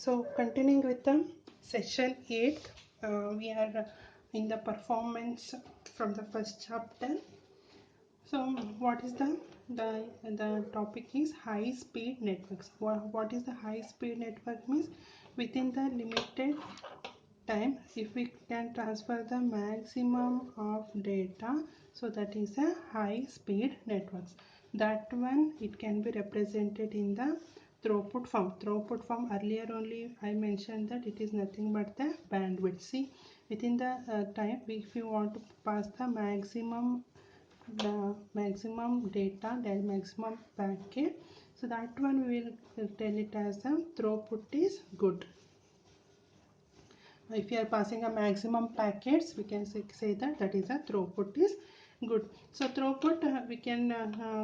So continuing with the session 8, we are in the performance from the first chapter. So what is the topic is high speed networks. What is the high speed network means? Within the limited time, if we can transfer the maximum of data, so that is a high speed networks. That one, it can be represented in the throughput form. Throughput form, earlier only I mentioned that it is nothing but the bandwidth. See, within the time, if you want to pass the maximum data, that maximum packet, so that one we will tell it as the throughput is good. If you are passing a maximum packets, we can say that is a throughput is good. So throughput we can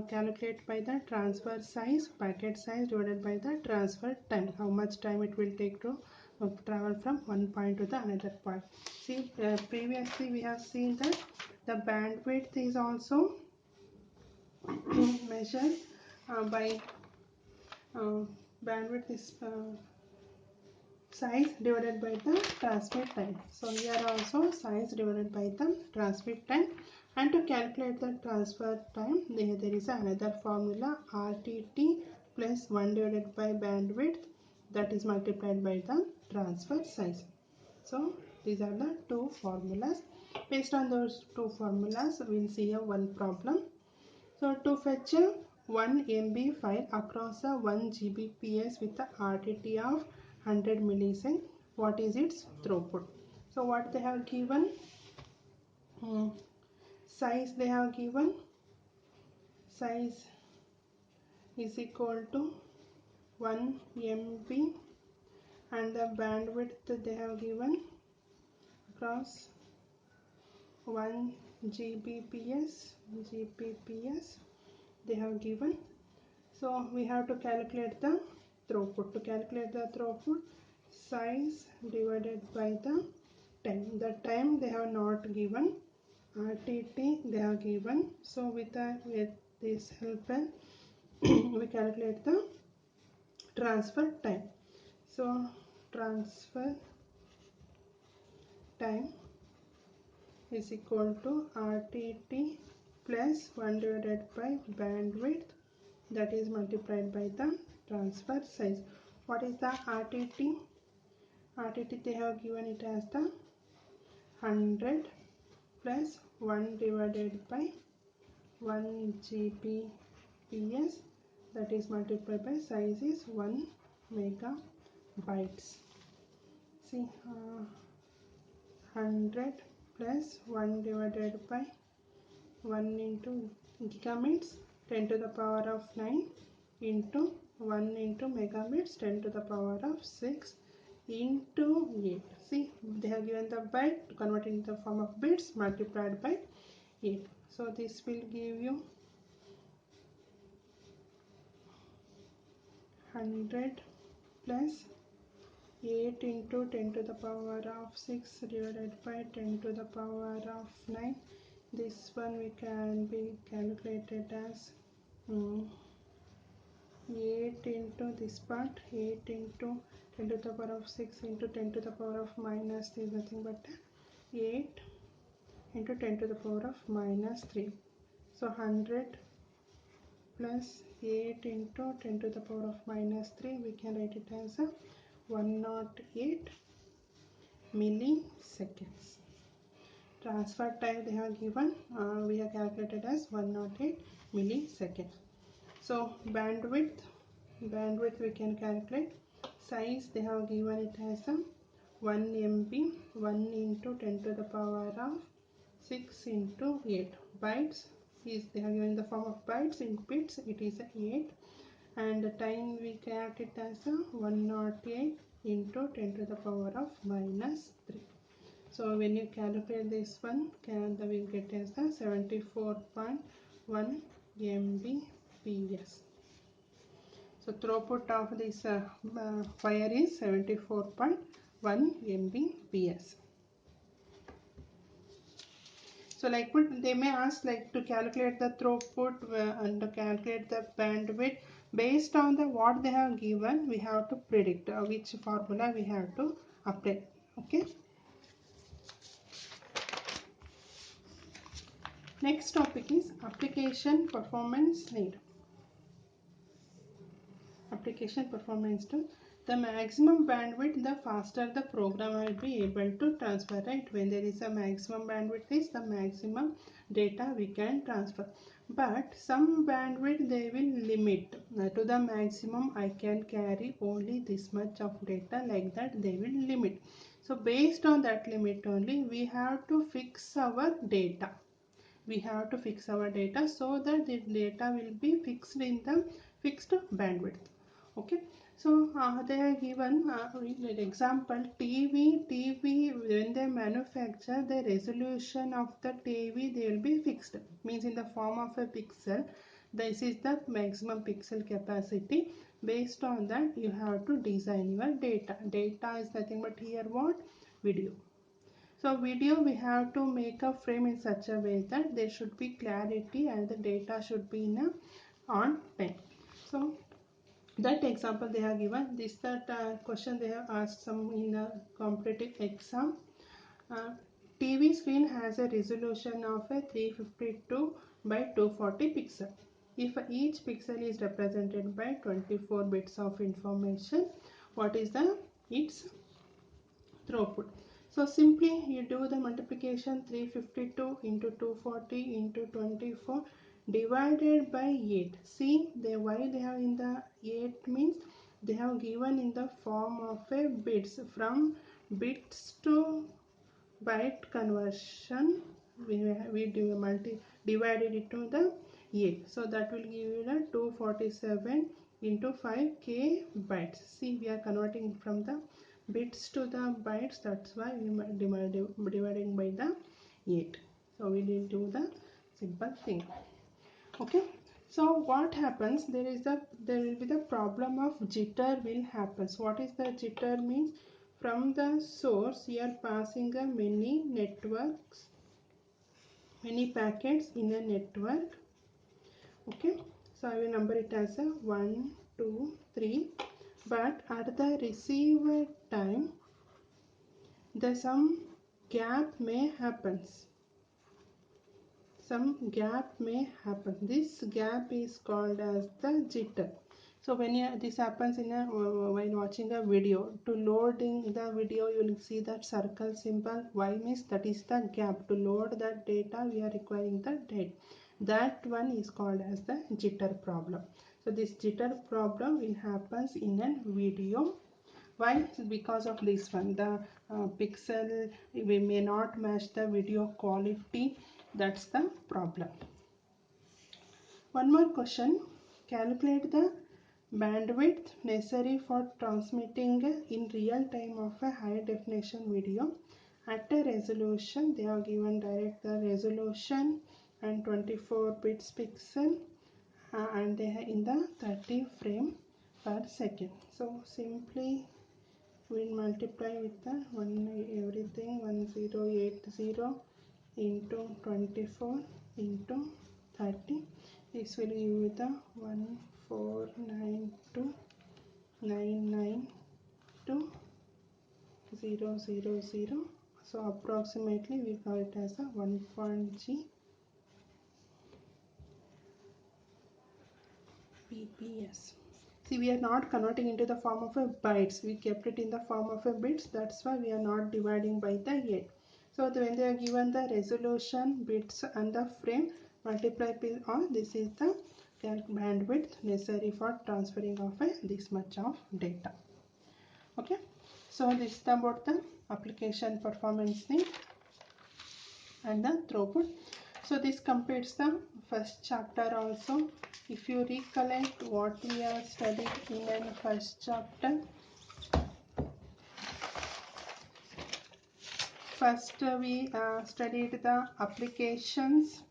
calculate by the transfer size, packet size divided by the transfer time. How much time it will take to travel from one point to the another point. See, previously we have seen that the bandwidth is also measured by bandwidth is size divided by the transmit time. So here also size divided by the transmit time, and to calculate the transfer time there is another formula, RTT plus 1 divided by bandwidth, that is multiplied by the transfer size. So these are the two formulas. Based on those two formulas we will see a one problem. So to fetch a 1 MB file across a 1 Gbps with a RTT of 100 millisecond, what is its throughput? So what they have given, size they have given, size is equal to 1 MB, and the bandwidth they have given across 1 Gbps they have given. So we have to calculate the throughput. To calculate the throughput, size divided by the time. The time they have not given, RTT they have given. So with this help we calculate the transfer time. So transfer time is equal to RTT plus 1 divided by bandwidth, that is multiplied by the transfer size. What is the RTT? RTT they have given it as the 100 plus 1 divided by 1 Gbps, that is multiplied by size is 1 megabytes. See, 100 plus 1 divided by 1 into gigabytes 10 to the power of 9 into 1 into megabits 10 to the power of 6 into 8. See, they have given the byte, to convert into the form of bits, multiplied by 8. So this will give you 100 plus 8 into 10 to the power of 6 divided by 10 to the power of 9. This one we can be calculated as 8 into this part, 8 into 10 to the power of 6 into 10 to the power of minus is nothing but 8 into 10 to the power of minus 3. So 100 plus 8 into 10 to the power of minus 3, we can write it as 108 milliseconds. Transfer time they have given, we have calculated as 108 milliseconds. So bandwidth we can calculate. Size they have given it as 1 MB, 1 into 10 to the power of 6 into 8. Bytes is they have given in the form of bytes. In bits it is 8, and the time we calculate it as 108 into 10 to the power of minus 3. So when you calculate this one, we will get as 74.1 Mbps. So throughput of this wire is 74.1 Mbps. So like they may ask like to calculate the throughput and to calculate the bandwidth. Based on the what they have given, we have to predict which formula we have to apply. Okay. Next topic is application performance need. Application performance to the maximum bandwidth, the faster the program will be able to transfer, right? When there is a maximum bandwidth is the maximum data we can transfer, but some bandwidth they will limit to the maximum I can carry only this much of data, like that they will limit. So based on that limit only we have to fix our data. We have to fix our data so that the data will be fixed in the fixed bandwidth. Okay. So they are given example TV. When they manufacture, the resolution of the TV they will be fixed, means in the form of a pixel. This is the maximum pixel capacity. Based on that you have to design your data. Data is nothing but here what? Video. So video we have to make a frame in such a way that there should be clarity and the data should be in a on time. So that example they have given. This that question they have asked some in a competitive exam. uh, TV screen has a resolution of a 352 by 240 pixel. If each pixel is represented by 24 bits of information, what is the its throughput? So simply you do the multiplication, 352 into 240 into 24 divided by 8. See they why they have in the 8 means they have given in the form of a bits. From bits to byte conversion we divided it to the 8. So that will give you the 247 into 5k bytes. See we are converting from the bits to the bytes, that's why we are dividing by the 8. So we will do the simple thing. Okay. So what happens, there will be the problem of jitter will happens. What is the jitter means? From the source you are passing a many networks, many packets in a network. Okay. So I will number it as a 1 2 3, but at the receiver time the some gap may happens. Some gap may happen. This gap is called as the jitter. So when this happens in a while watching a video, to loading the video you will see that circle symbol. Why means that is the gap. To load that data we are requiring the data. That one is called as the jitter problem. So this jitter problem will happens in a video. Why? Because of this one, the pixel we may not match the video quality. That's the problem. One more question. Calculate the bandwidth necessary for transmitting in real time of a high definition video at a resolution. They have given direct the resolution and 24 bits pixel and they have in the 30 frame per second. So simply we'll multiply with the everything 1080 into 24 into 30. This will give you the 149299200. So approximately we call it as a 1.g bps. See, we are not converting into the form of a bytes. We kept it in the form of a bits. That's why we are not dividing by the 8. So when they are given the resolution, bits and the frame, multiply on, this is the bandwidth necessary for transferring of this much of data. Okay. So this is about the application performance need and the throughput. So this completes the first chapter also. If you recollect what we have studied in the first chapter, first we studied the applications,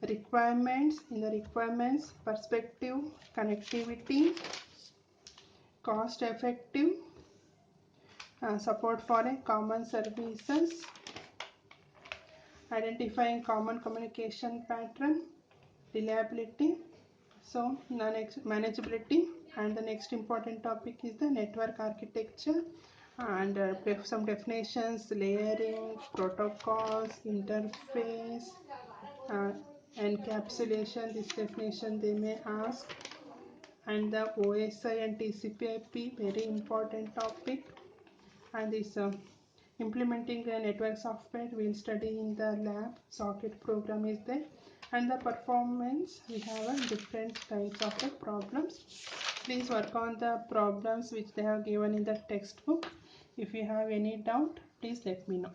requirements. In the requirements, perspective, connectivity, cost effective, support for a common services, identifying common communication pattern, reliability, So the next manageability, and the next important topic is the network architecture, and some definitions, layering, protocols, interface, uh, encapsulation. This definition they may ask, and the OSI and TCP/IP, very important topic. And this implementing a network software we'll study in the lab. Socket program is there, and the performance we have a different types of the problems. Please work on the problems which they have given in the textbook. If you have any doubt, please let me know.